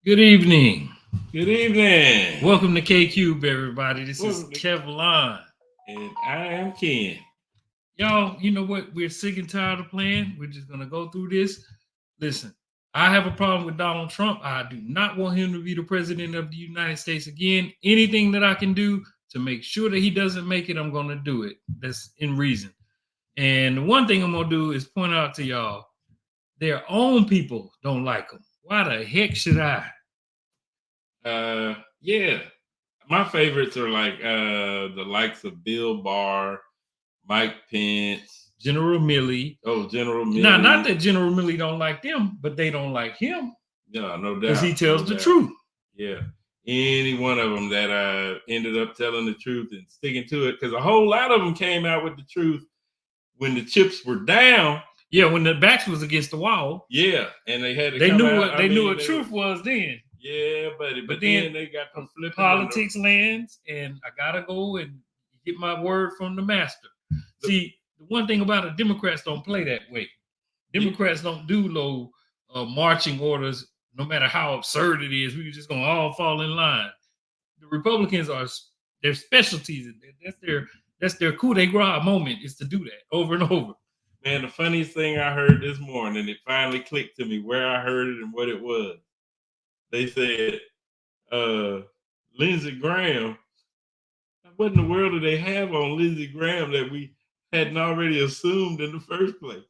Good evening. Good evening. Welcome to K Cube, everybody. This is Welcome to- Kevlon. And I am Ken. Y'all, you know what? We're sick and tired of playing. We're just gonna go through this. Listen, I have a problem with Donald Trump. I do not want him to be the president of the United States again. Anything that I can do to make sure that he doesn't make it, I'm gonna do it. That's in reason. And the one thing I'm gonna do is point out to y'all, their own people don't like him. Why the heck should I? Yeah. My favorites are like the likes of Bill Barr, Mike Pence, General Milley. General Milley. Now, not that General Milley don't like them, but they don't like him. No, no doubt. Because he tells no the doubt. truth. Yeah. Any one of them that ended up telling the truth and sticking to it. Because a whole lot of them came out with the truth when the chips were down. Yeah, when the backs was against the wall. Yeah, and they had to they come knew out. what they knew what truth was then. Yeah, but then they got the flipping politics lands, and I gotta go and get my word from the master. See, the one thing about it, Democrats don't play that way. Democrats don't do low marching orders, no matter how absurd it is. We're just gonna all fall in line. The Republicans are their specialties. That's their coup de grace moment is to do that over and over. Man, the funniest thing I heard this morning, it finally clicked to me where I heard it and what it was. They said, Lindsey Graham. What in the world do they have on Lindsey Graham that we hadn't already assumed in the first place?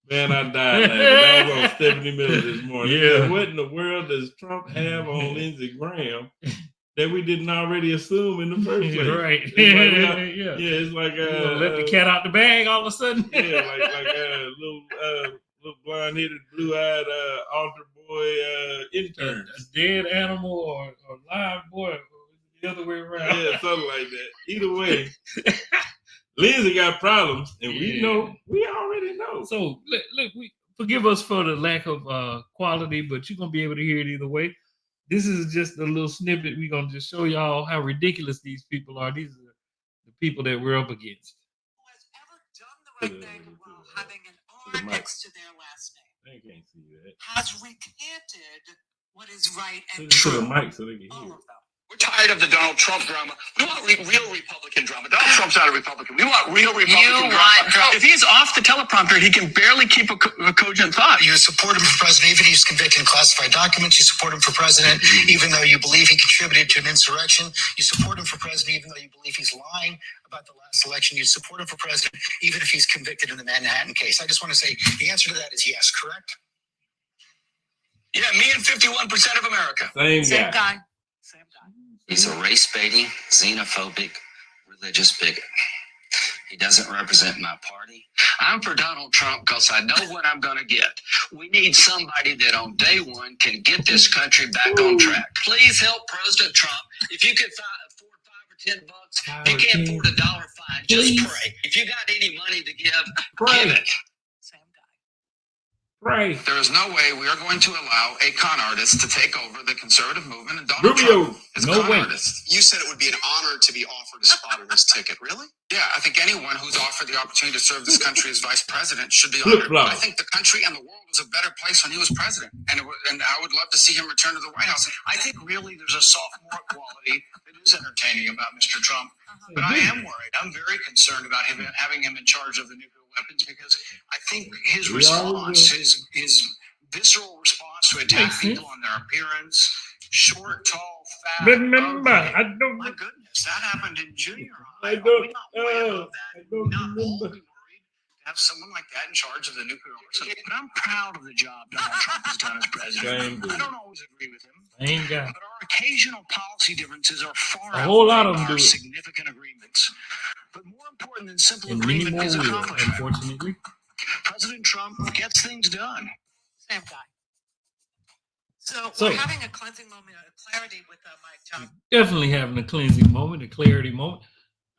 Man, I died laughing. I was on Stephanie Miller this morning. Yeah. Said, what in the world does Trump have on Lindsey Graham that we didn't already assume in the first place? Right. It's it's like let the cat out the bag all of a sudden. Yeah, like little blonde-headed, blue-eyed altar boy intern. A dead animal or live boy, or the other way around. Yeah, something like that. Either way, Lindsey got problems, and we already know. So look, forgive us for the lack of quality, but you're gonna be able to hear it either way. This is just a little snippet. We're gonna just show y'all how ridiculous these people are. These are the people that we're up against. Who has ever done the right thing while having an R next to their last name? They can't see that. Has recanted what is right and true. true. The mic so they can All hear. of them. We're tired of the Donald Trump drama. We want real Republican drama. Donald Trump's not a Republican. We want real Republican drama. If he's off the teleprompter, he can barely keep a cogent thought. You support him for president even if he's convicted in classified documents. You support him for president even though you believe he contributed to an insurrection. You support him for president even though you believe he's lying about the last election. You support him for president even if he's convicted in the Manhattan case. I just want to say the answer to that is yes, correct? Yeah, me and 51% of America. Same guy. Same guy. He's a race-baiting, xenophobic, religious bigot. He doesn't represent my party. I'm for Donald Trump because I know what I'm going to get. We need somebody that on day one can get this country back on track. Please help President Trump. If you can afford $5 or $10, if you can't afford $1 fine, just pray. If you got any money to give it. Same guy. Right. There is no way we are going to allow a con artist to take over the conservative movement, and Donald Rubio. Trump is a No con way. artist. You said it would be an honor to be offered a spot on this ticket. Really? Yeah, I think anyone who's offered the opportunity to serve this country as vice president should be Flip-flop. honored. I think the country and the world was a better place when he was president, and I would love to see him return to the White House. I think really there's a sophomore quality that is entertaining about Mr. Trump, but I am worried. I'm very concerned about having him in charge of the nuclear weapons because I think his response, his visceral response to attack people on their appearance, short, tall, fat. Remember, ugly. I don't. My goodness, that happened in junior high. I Are don't- we not way above that? I don't Not all remember. be worried to have someone like that in charge of the nuclear arsenal. But I'm proud of the job Donald Trump has done as president. Same dude. I don't always agree with him, Same guy. but our occasional policy differences are far A whole lot outweigh of them our do it. significant agreements. But more important than simple And many agreement more is will, accomplishment. unfortunately. President Trump gets things done. Same guy. So So- we're having a cleansing moment of clarity with Mike Johnson. Definitely having a cleansing moment, a clarity moment.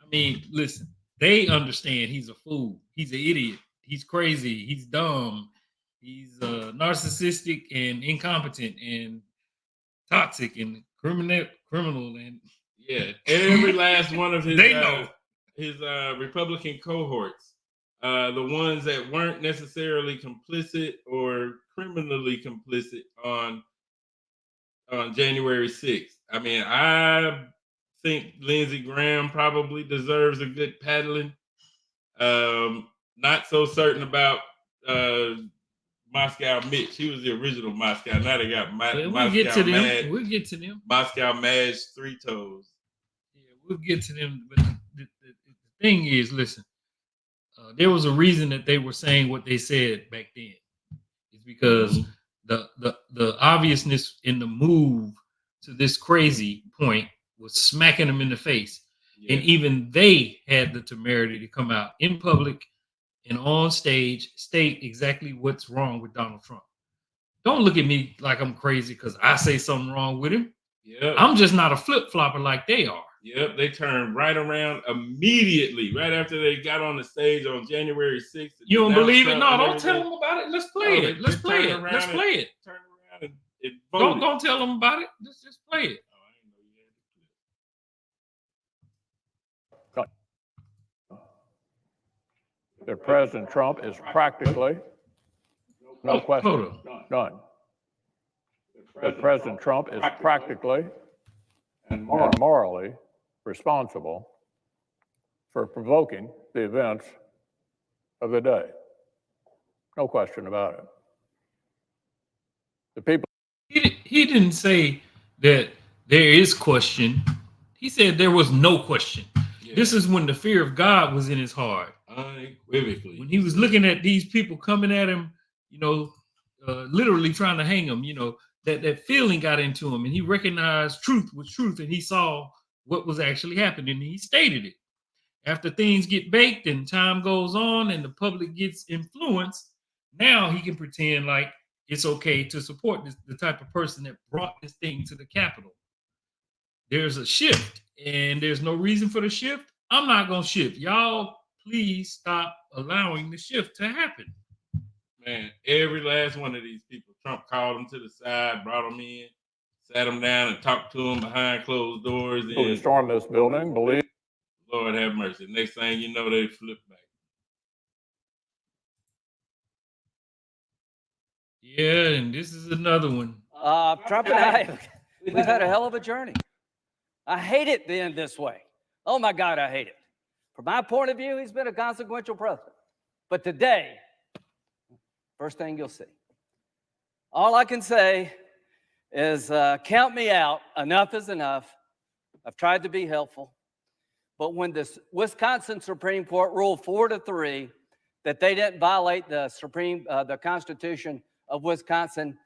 I mean, listen, they understand he's a fool. He's an idiot. He's crazy. He's dumb. He's narcissistic and incompetent and toxic and criminal and Yeah, every last one of his They know. his Republican cohorts, the ones that weren't necessarily complicit or criminally complicit on on January 6th. I mean, I think Lindsey Graham probably deserves a good paddling. Not so certain about Moscow Mitch. He was the original Moscow. Now they got we'll get to them. We'll get to them. Moscow Madge 3 Toes. Yeah, we'll get to them. But the thing is, listen, there was a reason that they were saying what they said back then. It's because the obviousness in the move to this crazy point was smacking them in the face. Yeah. And even they had the temerity to come out in public and on stage, state exactly what's wrong with Donald Trump. Don't look at me like I'm crazy because I say something wrong with him. Yep. I'm just not a flip-flopper like they are. Yep, they turned right around immediately, right after they got on the stage on January 6th. You don't believe it? No, don't tell them about it. Let's play it. Let's play it. Let's play it. Turn around and vote. Don't tell them about it. Just play it. That President Trump is practically, no question, none. That President Trump is practically and morally responsible for provoking the events of the day. No question about it. The people. He didn't say that there is question. He said there was no question. Yeah. This is when the fear of God was in his heart. Unequivocally. When he was looking at these people coming at him, literally trying to hang him, that feeling got into him, and he recognized truth was truth, and he saw what was actually happening, and he stated it. After things get baked and time goes on and the public gets influenced, now he can pretend like it's okay to support the type of person that brought this thing to the Capitol. There's a shift, and there's no reason for the shift. I'm not going to shift. Y'all, please stop allowing the shift to happen. Man, every last one of these people, Trump called them to the side, brought them in, sat them down and talked to them behind closed doors. Who stormed this building, believe. Lord have mercy. Next thing you know, they flip back. Yeah, and this is another one. Trump and I, we've had a hell of a journey. I hate it being this way. Oh my God, I hate it. From my point of view, he's been a consequential president. But today, first thing you'll see. All I can say is count me out. Enough is enough. I've tried to be helpful. But when the Wisconsin Supreme Court ruled 4-3 that they didn't violate the Constitution of Wisconsin,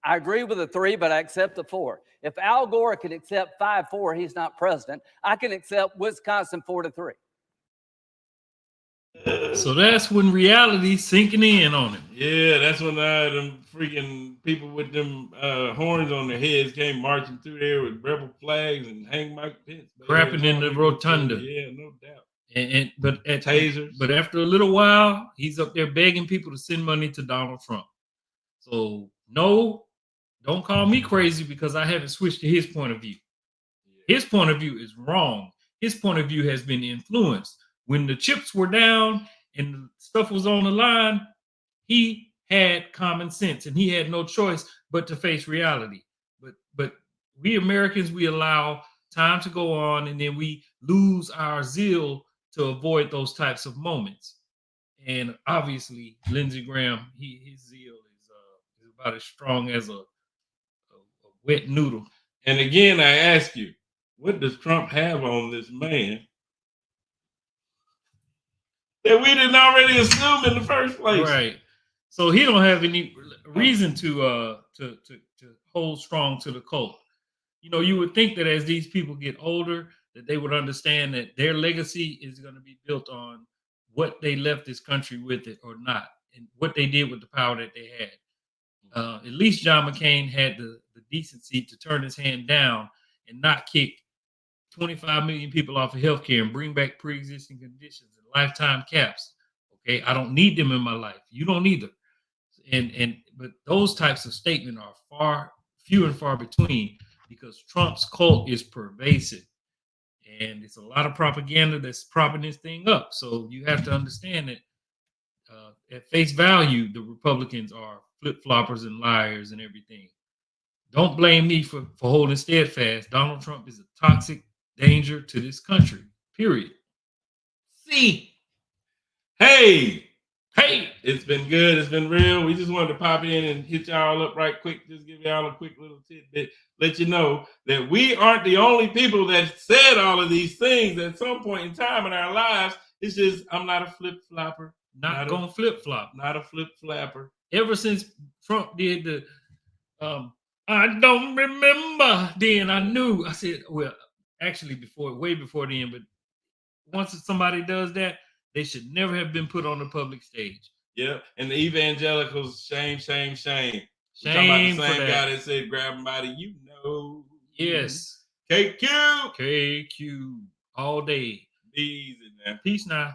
I agree with the 3, but I accept the 4. If Al Gore can accept 5-4, he's not president. I can accept Wisconsin 4-3. So that's when reality's sinking in on him. Yeah, that's when them freaking people with them horns on their heads came marching through there with rebel flags and hang Mike Pence. Crapping in the rotunda. Yeah, no doubt. But tasers. But after a little while, he's up there begging people to send money to Donald Trump. So no, don't call me crazy because I haven't switched to his point of view. His point of view is wrong. His point of view has been influenced. When the chips were down and stuff was on the line, he had common sense and he had no choice but to face reality. But we Americans, we allow time to go on and then we lose our zeal to avoid those types of moments. And obviously, Lindsey Graham, his zeal is about as strong as a wet noodle. And again, I ask you, what does Trump have on this man that we didn't already assume in the first place? Right. So he don't have any reason to hold strong to the cult. You would think that as these people get older, that they would understand that their legacy is going to be built on what they left this country with it or not, and what they did with the power that they had. At least John McCain had the decency to turn his hand down and not kick 25 million people off of healthcare and bring back pre-existing conditions and lifetime caps. Okay, I don't need them in my life. You don't either. But those types of statements are few and far between because Trump's cult is pervasive. And it's a lot of propaganda that's propping this thing up. So you have to understand that at face value, the Republicans are flip-floppers and liars and everything. Don't blame me for holding steadfast. Donald Trump is a toxic danger to this country. Period. See. Hey, Hey. it's been good. It's been real. We just wanted to pop in and hit y'all up right quick. Just give y'all a quick little tidbit. Let you know that we aren't the only people that said all of these things at some point in time in our lives. It's just I'm not a flip flopper. Not gonna flip flop. Not a flip flapper. Ever since Trump did the I don't remember, then I knew. I said, well, actually way before then, but once somebody does that, they should never have been put on the public stage. Yeah, and the evangelicals, shame. Shame We're talking about the for same that. guy that said grab him by the Yes. KQ. KQ all day. Easy now. Peace now.